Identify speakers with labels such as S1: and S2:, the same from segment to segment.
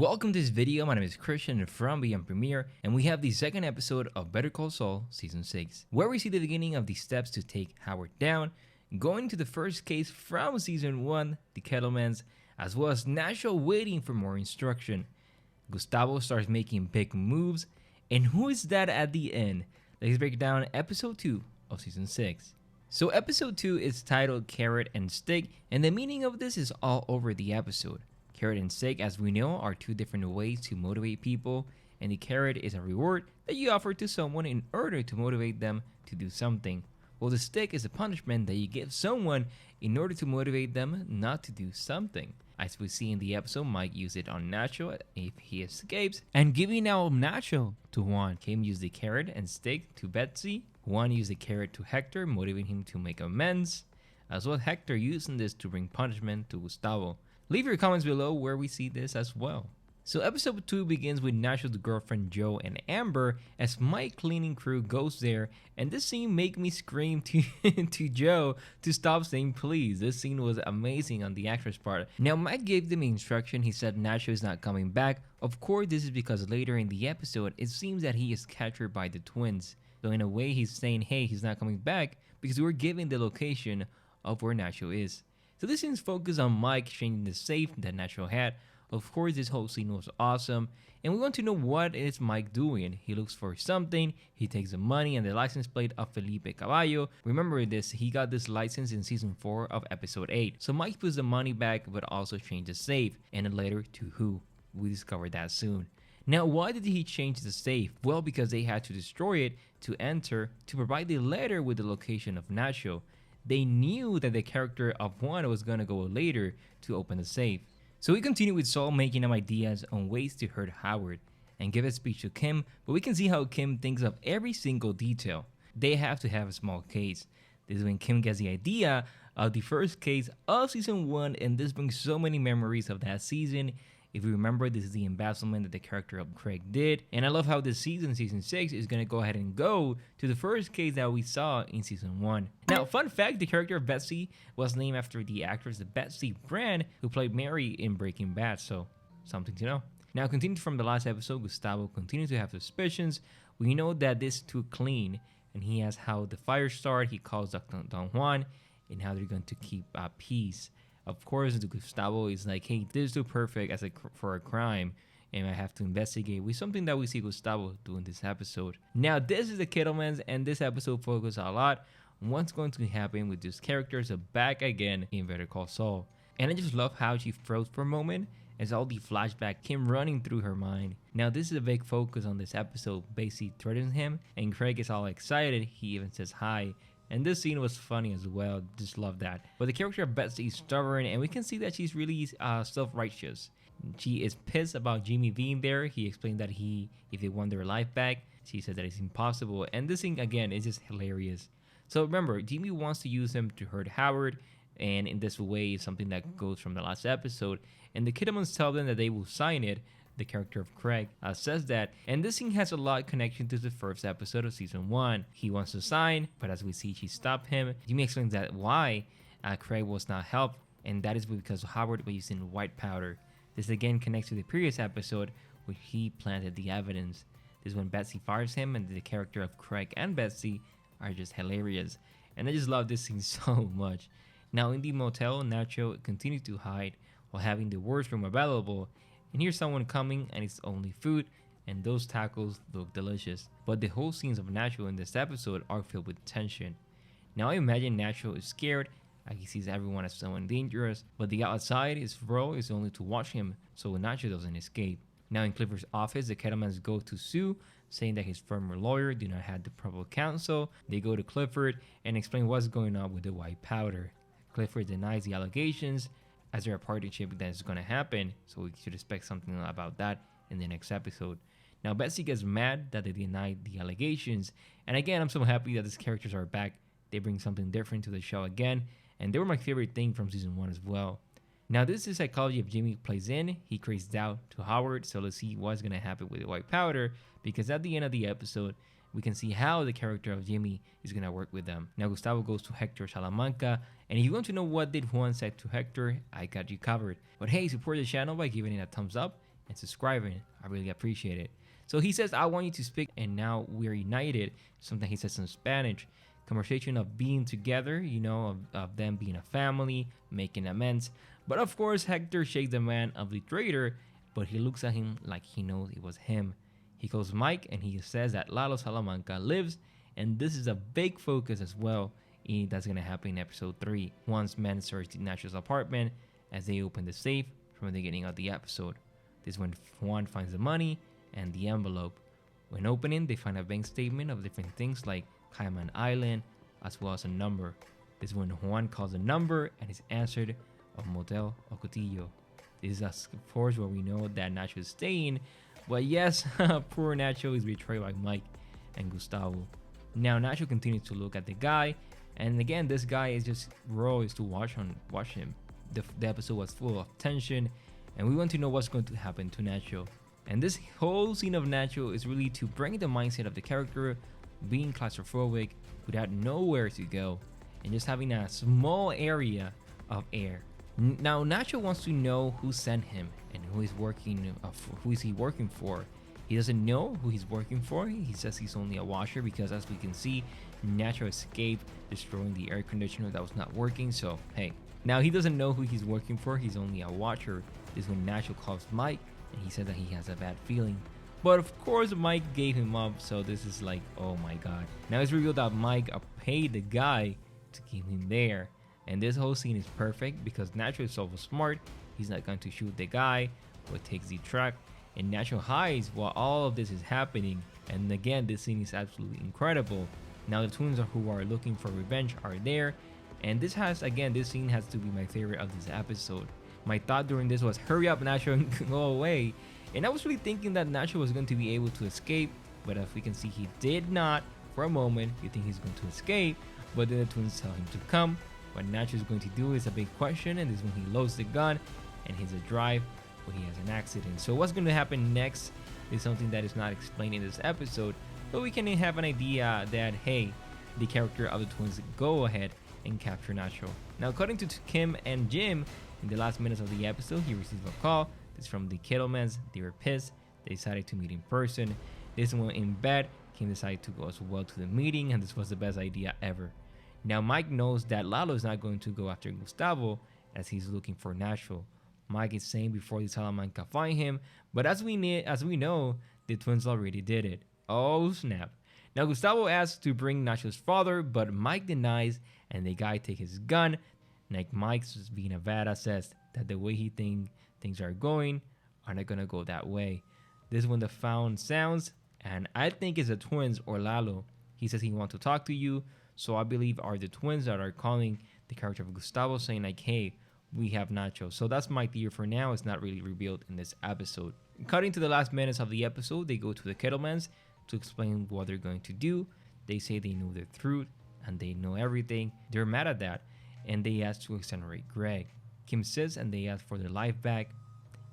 S1: Welcome to this video. My name is Christian from Beyond Premiere, and we have the second episode of Better Call Saul Season 6, where we see the beginning of the steps to take Howard down, going to the first case from Season 1, the Kettlemans, as well as Nacho waiting for more instruction. Gustavo starts making big moves, and who is that at the end? Let's break down Episode 2 of Season 6. So Episode 2 is titled Carrot and Stick, and the meaning of this is all over the episode. Carrot and stick, as we know, are two different ways to motivate people, and the carrot is a reward that you offer to someone in order to motivate them to do something, while the stick is a punishment that you give someone in order to motivate them not to do something. As we see in the episode, Mike used it on Nacho if he escapes, and giving out Nacho to Juan. Kim used the carrot and stick to Betsy. Juan used the carrot to Hector, motivating him to make amends, as well as Hector using this to bring punishment to Gustavo. Leave your comments below where we see this as well. So episode 2 begins with Nacho's girlfriend Joe and Amber as Mike's cleaning crew goes there, and this scene made me scream to Joe to stop saying please. This scene was amazing on the actress part. Now Mike gave them instruction. He said Nacho is not coming back. Of course, this is because later in the episode it seems that he is captured by the twins. So in a way he's saying hey, he's not coming back because we're giving the location of where Nacho is. So this scene's focused on Mike changing the safe that Nacho had. Of course, this whole scene was awesome, and we want to know what is Mike doing. He looks for something, he takes the money and the license plate of Felipe Caballo. Remember this, he got this license in season 4 of episode 8. So Mike puts the money back but also changed the safe, and then later to who? We discover that soon. Now, why did he change the safe? Well, because they had to destroy it to enter to provide the letter with the location of Nacho. They knew that the character of Juan was gonna go later to open the safe. So we continue with Saul making up ideas on ways to hurt Howard and give a speech to Kim, but we can see how Kim thinks of every single detail. They have to have a small case. This is when Kim gets the idea of the first case of season 1, and this brings so many memories of that season. If you remember, this is the embezzlement that the character of Craig did. And I love how this season 6, is going to go ahead and go to the first case that we saw in season 1. Now, fun fact, the character of Betsy was named after the actress Betsy Brand, who played Mary in Breaking Bad, so something to know. Now, continuing from the last episode, Gustavo continues to have suspicions. We know that this is too clean, and he asks how the fire started. He calls Don Juan, and how they're going to keep peace. Of course, Gustavo is like, hey, this is too perfect for a crime, and I have to investigate, with something that we see Gustavo do in this episode. Now, this is the Kettlemans, and this episode focuses a lot on what's going to happen with these characters back again in Better Call Saul. And I just love how she froze for a moment as all the flashback came running through her mind. Now, this is a big focus on this episode. Basically threatens him, and Craig is all excited. He even says hi. And this scene was funny as well, just love that. But the character of Betsy is stubborn, and we can see that she's really self-righteous. She is pissed about Jimmy being there. He explained that if they want their life back, she said that it's impossible. And this thing, again, is just hilarious. So remember, Jimmy wants to use him to hurt Howard, and in this way, something that goes from the last episode. And the Kettlemans tell them that they will sign it. The character of Craig says that, and this scene has a lot of connection to the first episode of season 1. He wants to sign, but as we see, she stopped him. Jimmy explains that why Craig was not helped, and that is because Howard was using white powder. This again connects to the previous episode where he planted the evidence. This is when Betsy fires him, and the character of Craig and Betsy are just hilarious. And I just love this scene so much. Now in the motel, Nacho continues to hide while having the worst room available. And here's someone coming, and it's only food, and those tacos look delicious. But the whole scenes of Nacho in this episode are filled with tension. Now I imagine Nacho is scared, he sees everyone as someone dangerous, but the outside, his role is only to watch him, so Nacho doesn't escape. Now in Clifford's office, the Kettlemans go to Sue, saying that his former lawyer do not have the proper counsel. They go to Clifford and explain what's going on with the white powder. Clifford denies the allegations, as there a partnership that is going to happen, so we should expect something about that in the next episode. Now Betsy gets mad that they denied the allegations, and again I'm so happy that these characters are back. They bring something different to the show again, and they were my favorite thing from season 1 as well. Now this is the psychology of Jimmy plays in. He creates doubt to Howard, so let's see what's going to happen with the white powder, because at the end of the episode we can see how the character of Jimmy is going to work with them. Now Gustavo goes to Hector Salamanca, and if you want to know what did Juan say to Hector, I got you covered. But hey, support the channel by giving it a thumbs up and subscribing. I really appreciate it. So he says, I want you to speak, and now we're united. Something he says in Spanish. Conversation of being together, of them being a family, making amends. But of course, Hector shakes the man of the traitor, but he looks at him like he knows it was him. He calls Mike and he says that Lalo Salamanca lives, and this is a big focus as well. And that's going to happen in episode 3, once men search Nacho's apartment as they open the safe from the beginning of the episode. This is when Juan finds the money and the envelope. When opening, they find a bank statement of different things like Cayman Island, as well as a number. This is when Juan calls a number and is answered of Motel Ocotillo. This is of course where we know that Nacho is staying, but yes, poor Nacho is betrayed by Mike and Gustavo. Now Nacho continues to look at the guy, and again this guy is just raw is to watch him. The episode was full of tension, and we want to know what's going to happen to Nacho. And this whole scene of Nacho is really to bring the mindset of the character being claustrophobic without nowhere to go and just having a small area of air. Now Nacho wants to know who sent him and who is he working for. He doesn't know who he's working for. He says he's only a washer because, as we can see, Nacho escaped, destroying the air conditioner that was not working. So hey, now he doesn't know who he's working for. He's only a watcher. This is when Nacho calls Mike and he said that he has a bad feeling. But of course Mike gave him up, so this is like, oh my god. Now it's revealed that Mike paid the guy to keep him there. And this whole scene is perfect because Nacho is so smart. He's not going to shoot the guy, but takes the truck. And Nacho hides while all of this is happening. And again, this scene is absolutely incredible. Now the twins who are looking for revenge are there. And this scene has to be my favorite of this episode. My thought during this was, hurry up Nacho and go away. And I was really thinking that Nacho was going to be able to escape, but as we can see, he did not. For a moment, you think he's going to escape, but then the twins tell him to come. What Nacho is going to do is a big question, and this is when he loads the gun and hits a drive, but he has an accident. So what's going to happen next is something that is not explained in this episode, but we can have an idea that, hey, the character of the twins go ahead and capture Nacho. Now, according to Kim and Jim, in the last minutes of the episode, he received a call. This is from the Kettlemans. They were pissed. They decided to meet in person. This one in bed, Kim decided to go as well to the meeting, and this was the best idea ever. Now Mike knows that Lalo is not going to go after Gustavo as he's looking for Nacho. Mike is saying before the Salamanca find him, but as we know, the twins already did it. Oh snap. Now Gustavo asks to bring Nacho's father, but Mike denies, and the guy takes his gun. Like Mike's being a badass says that the way he thinks things are going are not gonna go that way. This is when the phone sounds, and I think it's the twins or Lalo. He says he wants to talk to you, so I believe are the twins that are calling the character of Gustavo, saying like, hey, we have Nacho. So that's my theory for now. It's not really revealed in this episode. Cutting to the last minutes of the episode, they go to the Kettlemans to explain what they're going to do. They say they know the truth and they know everything. They're mad at that, and they ask to exonerate Greg. Kim says, and they ask for their life back.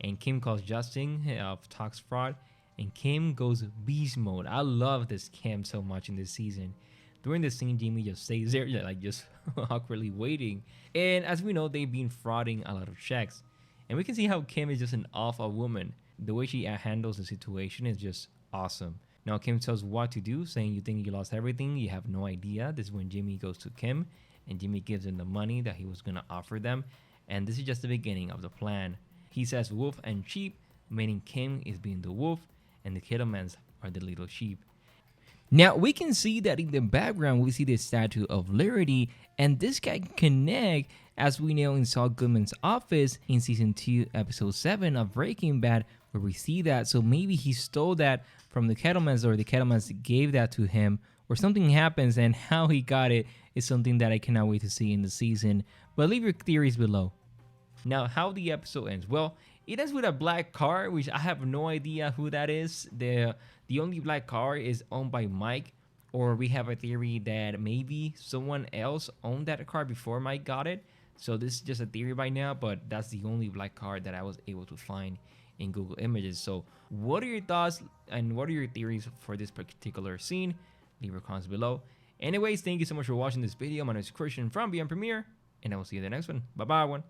S1: And Kim calls Justin of tax fraud, and Kim goes beast mode. I love this Kim so much in this season. During the scene, Jimmy just stays there, like just awkwardly waiting. And as we know, they've been frauding a lot of checks. And we can see how Kim is just an awful woman. The way she handles the situation is just awesome. Now Kim tells what to do, saying you think you lost everything, you have no idea. This is when Jimmy goes to Kim, and Jimmy gives him the money that he was going to offer them. And this is just the beginning of the plan. He says wolf and sheep, meaning Kim is being the wolf, and the Kettlemans are the little sheep. Now we can see that in the background we see the Statue of Liberty, and this guy can connect, as we know in Saul Goodman's office in season 2 episode 7 of Breaking Bad, where we see that. So maybe he stole that from the Kettlemans, or the Kettlemans gave that to him, or something happens, and how he got it is something that I cannot wait to see in the season. But leave your theories below. Now, how the episode ends? Well, it ends with a black car, which I have no idea who that is. The only black car is owned by Mike, or we have a theory that maybe someone else owned that car before Mike got it. So this is just a theory by now, but that's the only black car that I was able to find in Google Images. So what are your thoughts and what are your theories for this particular scene? Leave your comments below. Anyways, thank you so much for watching this video. My name is Christian from Beyond Premiere, and I will see you in the next one. Bye bye, everyone.